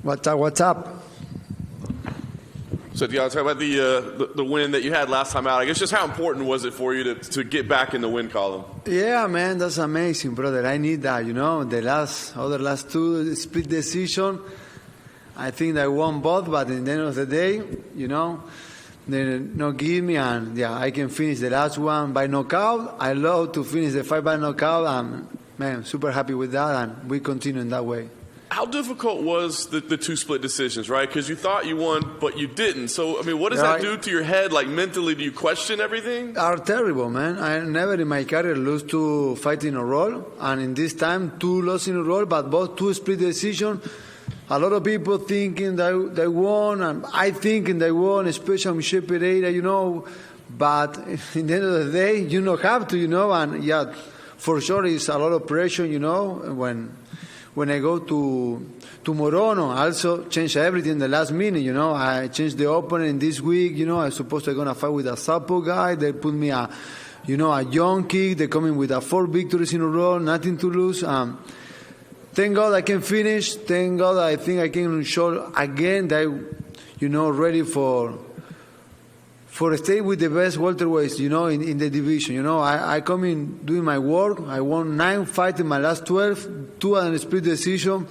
What's up? So, talk about the win that you had last time out. I guess just how important was it for you to get back in the win column? Yeah, man, that's amazing, brother. I need that, The last two split decision, I think I won both, but at the end of the day, they no give me, and I can finish the last one by knockout. I love to finish the fight by knockout, and man, super happy with that, and we continue in that way. How difficult was the two split decisions, right? Because you thought you won, but you didn't. So, I mean, what does that do to your head? Like, mentally, do you question everything? Are terrible, man. I never in my career lose two fights in a row. And in this time, two losses in a row, but both two split decisions. A lot of people thinking they won, and I thinking they won, especially Michel Pereira, But in the end of the day, you don't have to, and for sure it's a lot of pressure, when I go to Morono, I also change everything the last minute, I changed the opponent this week, I supposed I'm going to fight with a Sapo guy. They put me a young kick. They come in with 4 victories in a row, nothing to lose. Thank God I can finish. Thank God I think I can show again that, ready for stay with the best welterweights, in the division. I come in doing my work. I won 9 fights in my last 12, 2 on a split decision,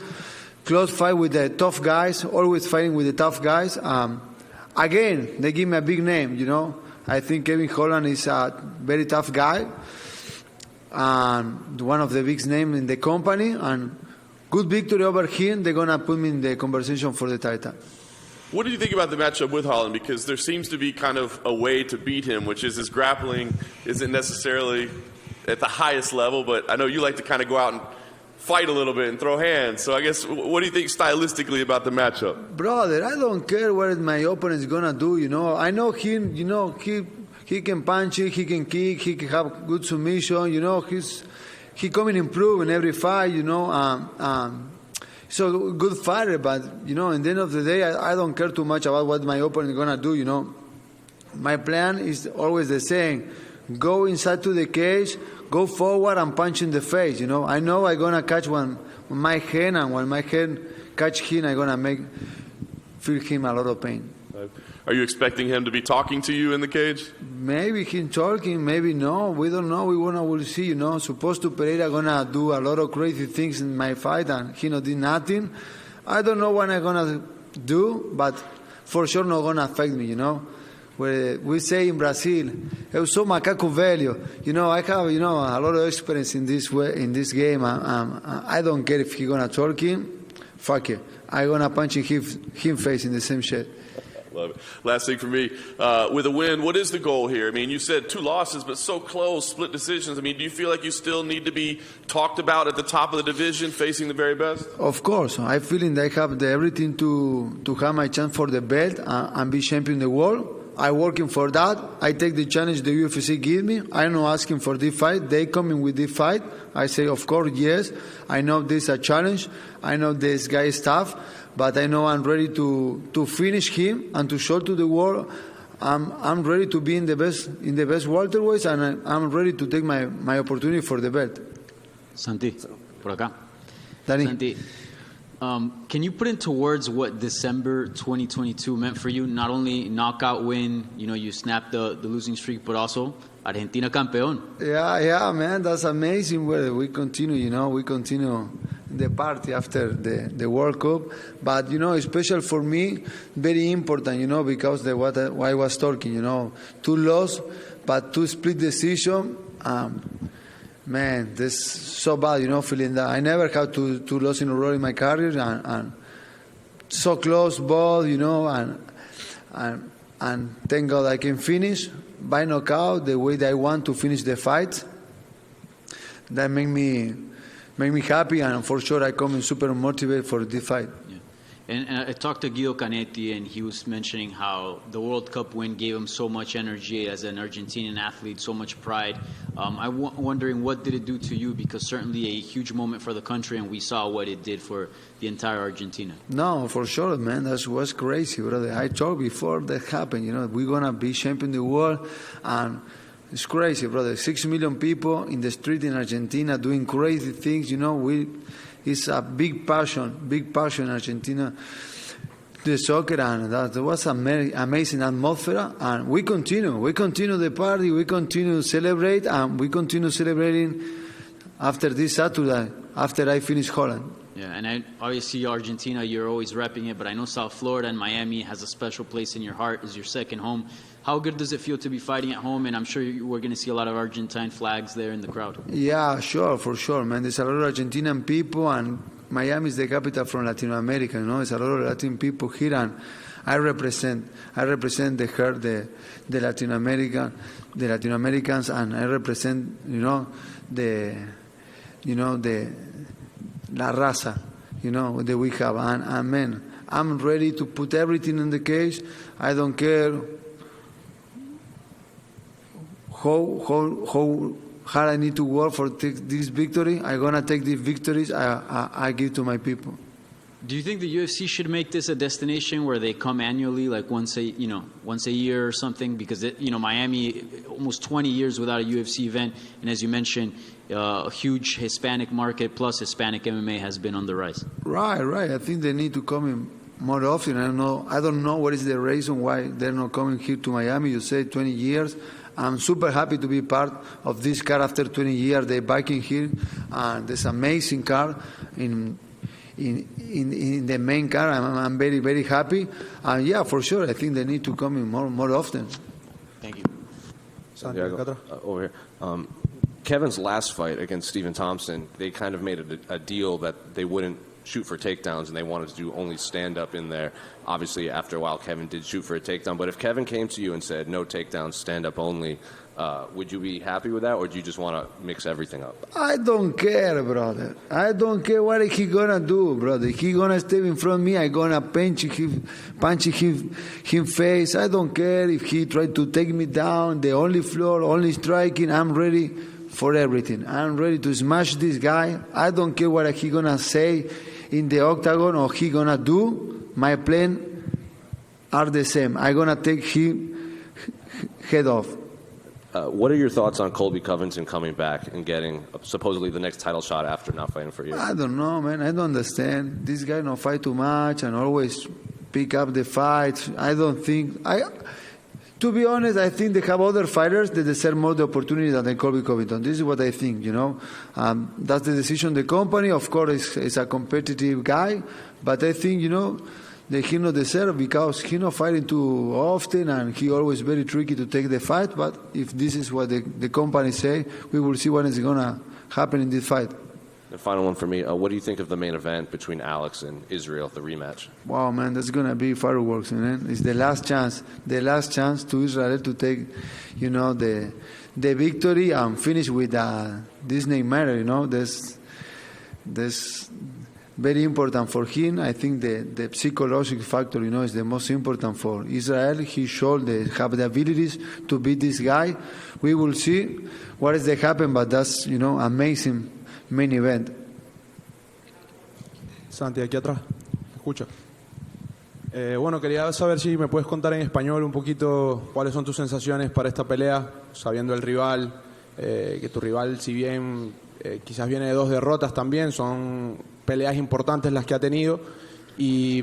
close fight with the tough guys, always fighting with the tough guys. Again, they give me a big name, I think Kevin Holland is a very tough guy, and one of the biggest names in the company, and good victory over him. They're going to put me in the conversation for the title. What do you think about the matchup with Holland? Because there seems to be kind of a way to beat him, which is his grappling isn't necessarily at the highest level, but I know you like to kind of go out and fight a little bit and throw hands. So I guess, what do you think stylistically about the matchup? Brother, I don't care what my opponent is going to do, I know him, he can punch it, he can kick, he can have good submission, he coming improve in every fight, So good fighter, but at the end of the day, I don't care too much about what my opponent is gonna do. My plan is always the same: go inside to the cage, go forward, and punch in the face. I know I'm gonna catch one my hand, and when my hand catch him, I'm gonna feel him a lot of pain. Are you expecting him to be talking to you in the cage? Maybe him talking, maybe no. We don't know. We'll see. Supposed to Pereira gonna do a lot of crazy things in my fight, and he not did nothing. I don't know what I'm gonna do, but for sure not gonna affect me. Where we say in Brazil, "Eu sou macaco velho." I have a lot of experience in this game. I don't care if he gonna talk him. Fuck it. I'm gonna punch him face in the same shit. Love it. Last thing for me, with a win, what is the goal here? I mean, you said 2 losses, but so close, split decisions. I mean, do you feel like you still need to be talked about at the top of the division, facing the very best? Of course. I feel that I have everything to have my chance for the belt and be champion of the world. I'm working for that. I take the challenge the UFC give me. I'm not asking for this fight. They come in with this fight. I say, of course, yes. I know this is a challenge. I know this guy is tough. But I know I'm ready to finish him and to show to the world I'm ready to be in the best welterweights, and I'm ready to take my opportunity for the belt. Santi, por acá. Danny. Santi, can you put into words what December 2022 meant for you? Not only knockout win, you snapped the losing streak, but also Argentina campeón. Yeah, man, that's amazing. We continue, we continue the party after the World Cup. But, especially for me, very important, because what I was talking, 2 losses, but 2 split decision. Man, this is so bad, feeling that. I never had 2 losses in a row in my career, and so close both, and thank God I can finish by knockout the way that I want to finish the fight. That make me happy, and for sure I come in super motivated for this fight. Yeah. And I talked to Guido Canetti, and he was mentioning how the World Cup win gave him so much energy as an Argentinian athlete, so much pride. I'm wondering, what did it do to you? Because certainly a huge moment for the country, and we saw what it did for the entire Argentina. No, for sure, man. That was crazy, brother. I told before that happened, we're going to be champion of the world, and it's crazy, brother. 6 million people in the street in Argentina doing crazy things, it's a big passion in Argentina, the soccer, and that was an amazing atmosphere. And we continue the party, we continue to celebrate, and we continue celebrating after this Saturday, after I finish Holland. Yeah, and obviously Argentina, you're always repping it, but I know South Florida and Miami has a special place in your heart, is your second home. How good does it feel to be fighting at home? And I'm sure we're going to see a lot of Argentine flags there in the crowd. Yeah, sure, for sure, man. There's a lot of Argentinian people, and Miami is the capital from Latin America. There's a lot of Latin people here, and I represent the Latin Americans, and I represent la raza, that we have. And man, I'm ready to put everything in the cage. I don't care how hard I need to work for this victory. I'm gonna take these victories I give to my people. Do you think the UFC should make this a destination where they come annually, like once a year or something? Because Miami, almost 20 years without a UFC event, and as you mentioned, a huge Hispanic market plus Hispanic MMA has been on the rise. Right. I think they need to come in more often. I don't know what is the reason why they're not coming here to Miami. You say 20 years. I'm super happy to be part of this car after 20 years. They're biking here, and this amazing car in the main car. I'm very, very happy. And yeah, for sure, I think they need to come in more often. Thank you. Santiago, over here. Kevin's last fight against Stephen Thompson, they kind of made a deal that they wouldn't shoot for takedowns and they wanted to do only stand-up in there. Obviously, after a while, Kevin did shoot for a takedown. But if Kevin came to you and said, no takedowns, stand-up only, would you be happy with that, or do you just want to mix everything up? I don't care, brother. I don't care what he gonna do, brother. He gonna step in front of me, I gonna punch him face. I don't care if he tried to take me down, the only floor, only striking. I'm ready for everything. I'm ready to smash this guy. I don't care what he gonna say in the octagon or he gonna do. My plan are the same. I gonna take him head off. What are your thoughts on Colby Covington coming back and getting supposedly the next title shot after not fighting for you? I don't know, man. I don't understand. This guy don't fight too much and always pick up the fights. I don't think... To be honest, I think they have other fighters that deserve more the opportunity than Colby Covington. This is what I think, That's the decision of the company. Of course, he's a competitive guy, but I think, that he not deserve because he not fighting too often and he always very tricky to take the fight. But if this is what the company say, we will see what is going to happen in this fight. The final one for me, what do you think of the main event between Alex and Israel, the rematch? Wow, man, that's going to be fireworks, man. It's the last chance to Israel to take, the victory and finish with this name matter, That's very important for him. I think the psychological factor, is the most important for Israel. He should have the abilities to beat this guy. We will see what is going to happen, but that's, amazing main event. Santi, aquí atrás. Escucha. Bueno, quería saber si me puedes contar en español un poquito cuáles son tus sensaciones para esta pelea, sabiendo el rival, que tu rival, si bien quizás viene de 2 derrotas también, son peleas importantes las que ha tenido. Y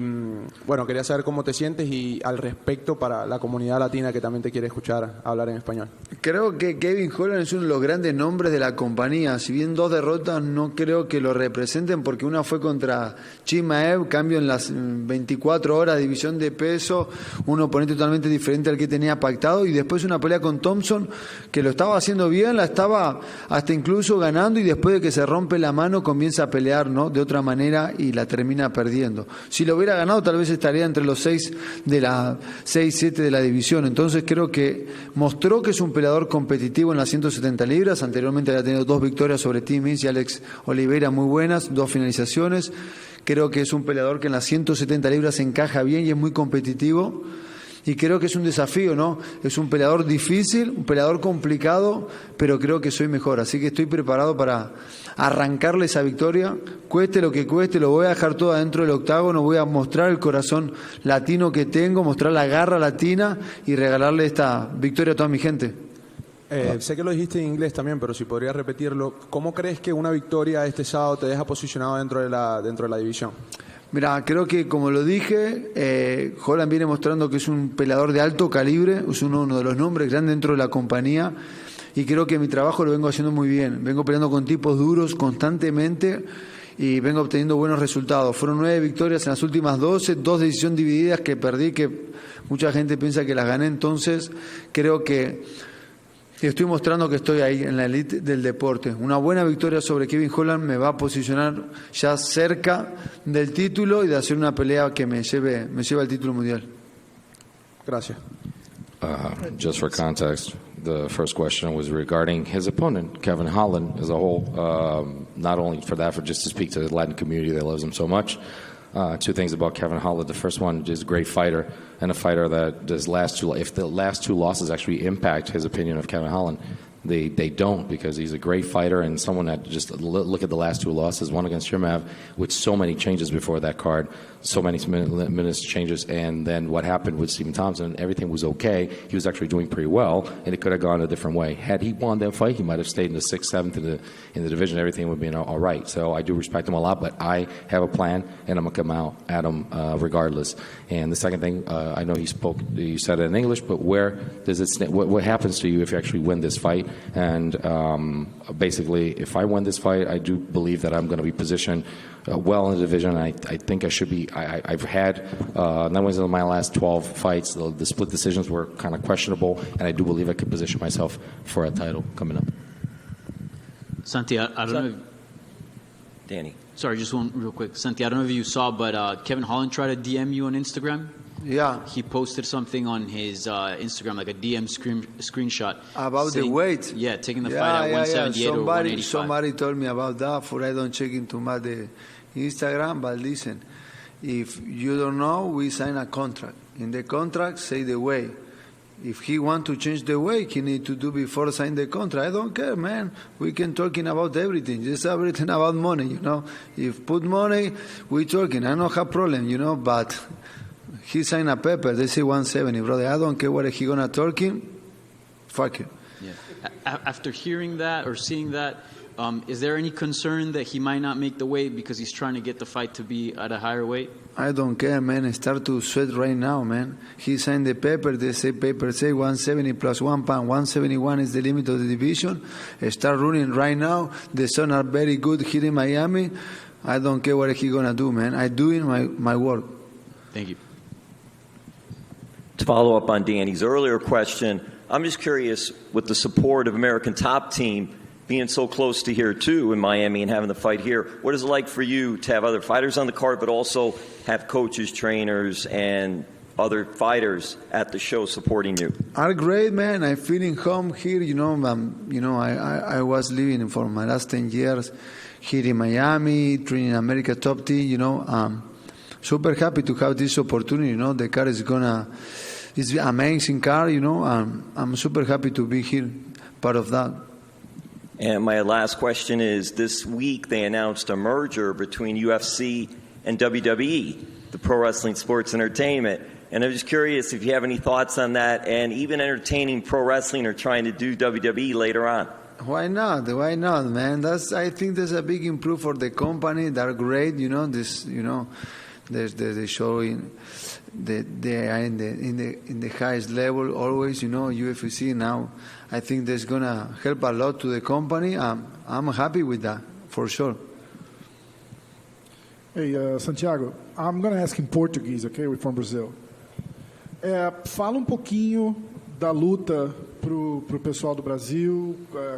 bueno, quería saber cómo te sientes y al respecto para la comunidad latina que también te quiere escuchar hablar en español. Creo que Kevin Holland es uno de los grandes nombres de la compañía. Si bien 2 derrotas no creo que lo representen porque una fue contra Chimaev, cambio en las 24 horas, división de peso, un oponente totalmente diferente al que tenía pactado, y después una pelea con Thompson que lo estaba haciendo bien, la estaba hasta incluso ganando, y después de que se rompe la mano comienza a pelear, de otra manera y la termina perdiendo. Si lo hubiera ganado, tal vez estaría entre los 6-7 de la división. Entonces creo que mostró que es un peleador competitivo en las 170 libras. Anteriormente había tenido 2 victorias sobre Tim Means y Alex Oliveira muy buenas, 2 finalizaciones. Creo que es un peleador que en las 170 libras encaja bien y es muy competitivo. Y creo que es un desafío, Es un peleador difícil, un peleador complicado, pero creo que soy mejor. Así que estoy preparado para arrancarle esa victoria. Cueste lo que cueste, lo voy a dejar todo adentro del octágono, voy a mostrar el corazón latino que tengo, mostrar la garra latina y regalarle esta victoria a toda mi gente. Sé que lo dijiste en inglés también, pero si podrías repetirlo, ¿cómo crees que una victoria este sábado te deja posicionado dentro de la división? Mira, creo que como lo dije, Holland viene mostrando que es un peleador de alto calibre, es uno de los nombres grandes dentro de la compañía y creo que mi trabajo lo vengo haciendo muy bien. Vengo peleando con tipos duros constantemente y vengo obteniendo buenos resultados. Fueron 9 victorias en las últimas 12, 2 decisiones divididas que perdí, que mucha gente piensa que las gané, entonces creo que estoy mostrando que estoy ahí en la elite del deporte. Una buena victoria sobre Kevin Holland me va a posicionar ya cerca del título y de hacer una pelea que me lleve al título mundial. Gracias. Just for context, the first question was regarding his opponent, Kevin Holland, as a whole. Not only for that, but just to speak to the Latin community that loves him so much. 2 things about Kevin Holland. The first one is a great fighter, and a fighter that if the last 2 losses actually impact his opinion of Kevin Holland, they don't, because he's a great fighter and someone that just look at the last 2 losses, one against Shirmav with so many changes before that card, so many minutes changes, and then what happened with Stephen Thompson, everything was okay. He was actually doing pretty well, and it could have gone a different way. Had he won that fight, he might have stayed in the 6th, 7th in the division. Everything would have been all right. So I do respect him a lot, but I have a plan, and I'm going to come out at him regardless. And the second thing, I know you said it in English, but where does it what happens to you if you actually win this fight? And basically, if I win this fight, I do believe that I'm going to be positioned well in the division. I think I should be. I've had, not only in my last 12 fights, the split decisions were kind of questionable, and I do believe I could position myself for a title coming up. Santi, I don't know. Danny. Sorry, just one real quick. Santi, I don't know if you saw, but Kevin Holland tried to DM you on Instagram. Yeah. He posted something on his Instagram, like a DM screenshot. About saying, the weight? Yeah, taking the fight at 178 or 185. Somebody told me about that, for I don't check into my the Instagram, but listen, if you don't know, we sign a contract. In the contract, say the way. If he want to change the way, he need to do before sign the contract. I don't care, man. We can talking about everything. Just everything about money, you know. If put money, we talking. I don't have problem, you know, but he signed a paper. They say 170, brother. I don't care what he gonna talking. Fuck it. Yeah. After hearing that or seeing that, is there any concern that he might not make the weight because he's trying to get the fight to be at a higher weight? I don't care, man. I start to sweat right now, man. He signed the paper. They say paper say 170 plus 1 pound. 171 is the limit of the division. I start running right now. The Suns are very good here in Miami. I don't care what he gonna do, man. I doing my work. Thank you. To follow up on Danny's earlier question, I'm just curious, with the support of American Top Team being so close to here too in Miami and having the fight here, what is it like for you to have other fighters on the card, but also have coaches, trainers, and other fighters at the show supporting you? Are great, man. I'm feeling home here. I was living for my last 10 years here in Miami, training America Top Team. Super happy to have this opportunity. The car is it's an amazing car. I'm super happy to be here, part of that. And my last question is, this week they announced a merger between UFC and WWE, the Pro Wrestling Sports Entertainment. And I'm just curious if you have any thoughts on that, and even entertaining pro wrestling or trying to do WWE later on. Why not? Why not, man? I think there's a big improve for the company. They're great, They're showing they are in the highest level always, UFC now. I think that's gonna help a lot to the company. I'm happy with that, for sure. Hey, Santiago, I'm gonna ask in Portuguese, okay? We're from Brazil. Fala pouquinho da luta pro pessoal do Brasil,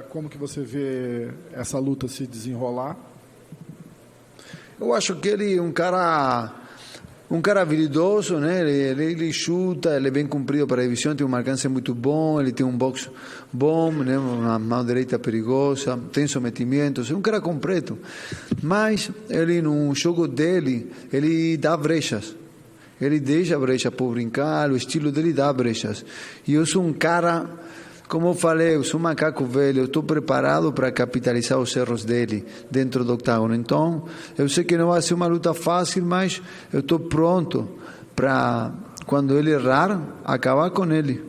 como que você vê essa luta se desenrolar? Eu acho que ele é um cara habilidoso, né? Ele chuta, ele é bem comprido para a divisão, tem um alcance muito bom, ele tem um boxe bom, né? Uma mão direita perigosa, tem sometimentos, é um cara completo. Mas ele no jogo dele, ele dá brechas. Ele deixa brecha por brincar, o estilo dele dá brechas. E eu sou um cara, como eu falei, eu sou um macaco velho, eu estou preparado para capitalizar os erros dele dentro do octágono. Então, eu sei que não vai ser uma luta fácil, mas eu estou pronto para, quando ele errar, acabar com ele.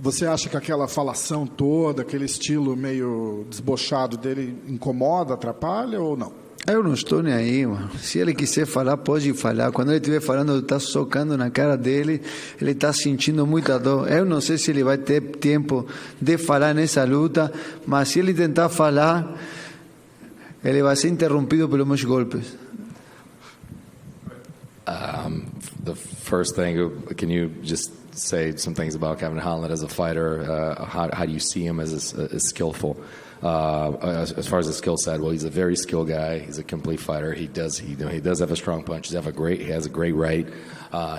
Você acha que aquela falação toda, aquele estilo meio desbochado dele incomoda, atrapalha ou não? Eu não estou nem aí, mano. Se ele quiser falar, pode falar. Quando ele estiver falando, está socando na cara dele, ele está sentindo muita dor. Eu não sei se ele vai ter tempo de falar nessa luta, mas se ele tentar falar, ele vai ser interrompido pelos meus golpes. The first thing, can you just say some things about Kevin Holland as a fighter? How do you see him as skillful? As far as the skill set, well, he's a very skilled guy. He's a complete fighter. He does have a strong punch. He has a great right.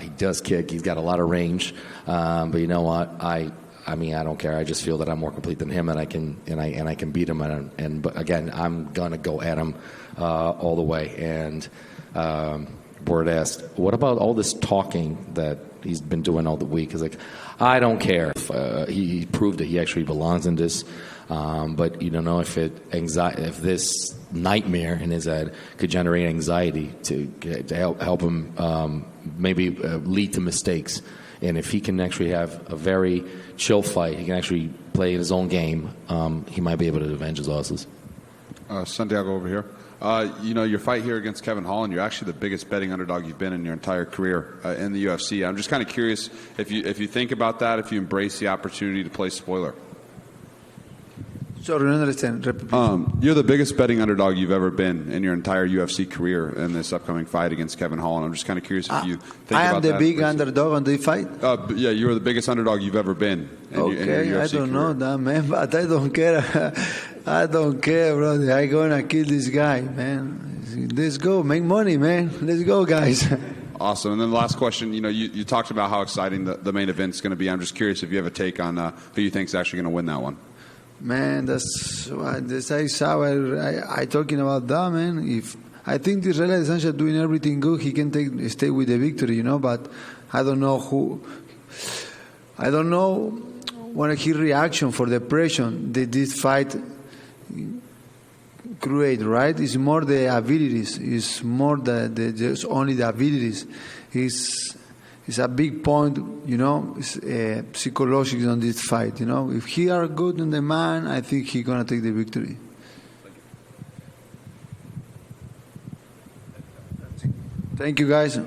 He does kick. He's got a lot of range. But you know what? I mean, I don't care. I just feel that I'm more complete than him, and I can beat him. But again, I'm gonna go at him all the way. And Ward asked, "What about all this talking that he's been doing all the week?" He's like, "I don't care." He proved that he actually belongs in this. But you don't know if this nightmare in his head could generate anxiety to help him maybe lead to mistakes. And if he can actually have a very chill fight, he can actually play his own game, he might be able to avenge his losses. Santiago over here. Your fight here against Kevin Holland, you're actually the biggest betting underdog you've been in your entire career in the UFC. I'm just kind of curious if you think about that, if you embrace the opportunity to play spoiler. Sorry, I don't understand. You're the biggest betting underdog you've ever been in your entire UFC career in this upcoming fight against Kevin Holland. I'm just kind of curious if you think about that. I am the big underdog on the fight? Yeah, you were the biggest underdog you've ever been in your UFC I don't career. know that, man, but I don't care. I don't care, brother. I'm going to kill this guy, man. Let's go. Make money, man. Let's go, guys. Awesome. And then the last question, you talked about how exciting the main event's going to be. I'm just curious if you have a take on who you think is actually going to win that one. Man, I talking about that, man. If I think Israel Adesanya doing everything good, he can stay with the victory, But I don't know who. I don't know what his reaction for the pressure that this fight create. Right? It's more the abilities. It's more just only the abilities. It's a big point, psychological on this fight. If he are good in the man, I think he's gonna take the victory. Thank you, guys.